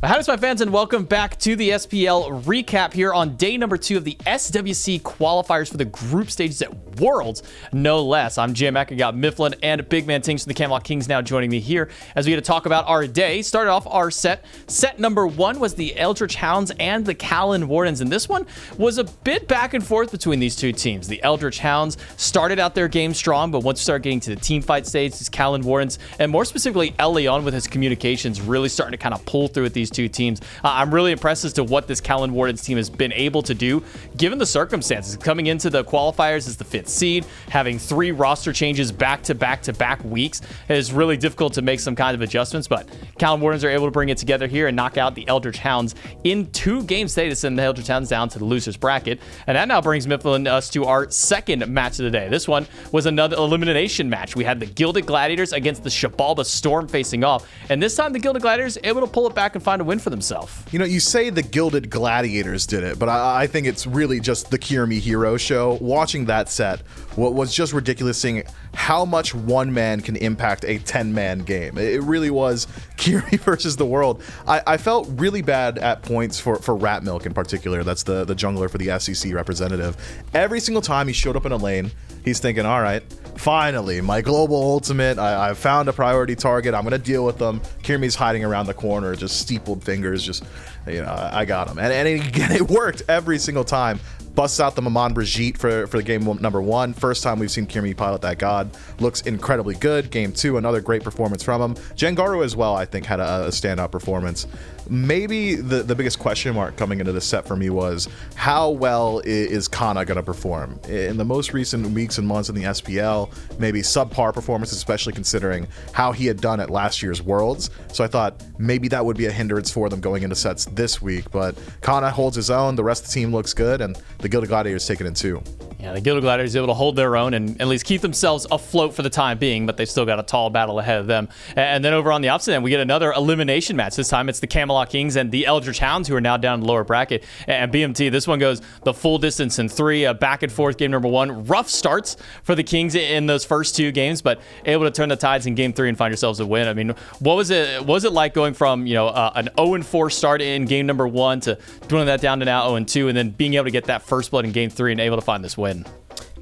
Howdy, my fans, and welcome back to the SPL recap here on day number 2 of the SWC qualifiers for the group stages at Worlds, no less. I'm JMac. I got Mifflin and Big Man Tings from the Camelot Kings now joining me here as we get to talk about our day. Started off our set. Set number 1 was the Eldrich Hounds and the Callen Wardens, and this one was a bit back and forth between these two teams. The Eldrich Hounds started out their game strong, but once we start getting to the team fight stage, these Callen Wardens, and more specifically Elion with his communications really starting to kind of pull through with these two teams. I'm really impressed as to what this Callen Wardens team has been able to do given the circumstances. Coming into the qualifiers as the 5th seed, having 3 roster changes back to back weeks is really difficult to make some kind of adjustments, but Callen Wardens are able to bring it together here and knock out the Eldrich Hounds in 2 games today to send the Eldrich Hounds down to the loser's bracket. And that now brings Mifflin and us to our second match of the day. This one was another elimination match. We had the Gilded Gladiators against the Shabala Storm facing off, and this time the Gilded Gladiators able to pull it back and find a win for themselves. You know, you say the Gilded Gladiators did it, but I think it's really just the Kirimi Hero show. Watching that set, what was just ridiculous seeing how much one man can impact a 10-man game. It really was Kirimi versus the world. I felt really bad at points for Rat Milk in particular. That's the jungler for the SEC representative. Every single time he showed up in a lane, he's thinking, all right, finally, my global ultimate, I found a priority target, I'm going to deal with them. Kirimi's hiding around the corner, just steepled fingers, just, you know, I got him. And again, it worked every single time. Busts out the Maman Brigitte for the game number 1. First time we've seen Kirimi pilot that god. Looks incredibly good. Game 2, another great performance from him. Jengaru as well, I think, had a standout performance. Maybe the biggest question mark coming into this set for me was how well is Kana going to perform? In the most recent weeks and months in the SPL, maybe subpar performance, especially considering how he had done at last year's Worlds. So I thought maybe that would be a hindrance for them going into sets this week. But Kana holds his own. The rest of the team looks good, and the Gilded Gladiators take it in 2. Yeah, the Gilded Gladiators able to hold their own and at least keep themselves afloat for the time being, but they've still got a tall battle ahead of them. And then over on the opposite end, we get another elimination match. This time it's the Camelot Kings and the Eldrich Hounds, who are now down in the lower bracket. And BMT, this one goes the full distance in 3, back and forth game number 1. Rough starts for the Kings in those first 2 games, but able to turn the tides in game 3 and find yourselves a win. I mean, what was it like going from, you know, an 0-4 start in game number 1 to dwindling that down to now 0-2, and then being able to get that first blood in game 3 and able to find this win?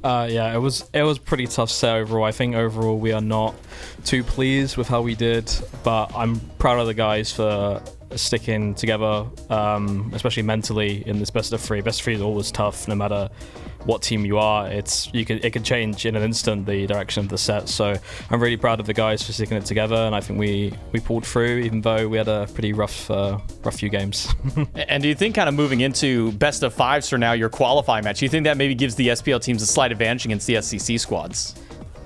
Yeah, it was pretty tough set overall. I think overall we are not too pleased with how we did, but I'm proud of the guys for sticking together, especially mentally in this best of 3. Best of 3 is always tough, no matter what team you are. It can change in an instant the direction of the set. So I'm really proud of the guys for sticking it together, and I think we pulled through, even though we had a pretty rough few games. And do you think, kind of moving into best of 5s for now, your qualifying match, do you think that maybe gives the SPL teams a slight advantage against the SCC squads?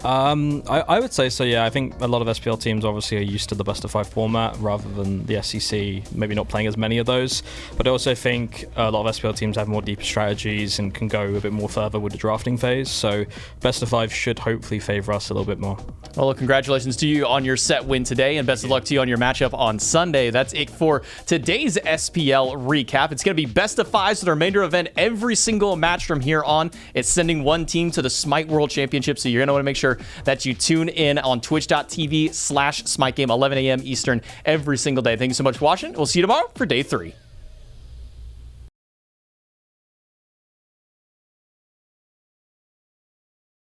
I would say so, yeah. I think a lot of SPL teams obviously are used to the best of 5 format rather than the SEC maybe not playing as many of those. But I also think a lot of SPL teams have more deeper strategies and can go a bit more further with the drafting phase. So best of 5 should hopefully favor us a little bit more. Well, congratulations to you on your set win today, and best of luck to you on your matchup on Sunday. That's it for today's SPL recap. It's going to be best of 5s for the remainder event. Every single match from here on, it's sending one team to the Smite World Championship, so you're going to want to make sure that you tune in on twitch.tv/SmiteGame, 11 a.m. Eastern every single day. Thank you so much for watching. We'll see you tomorrow for day 3.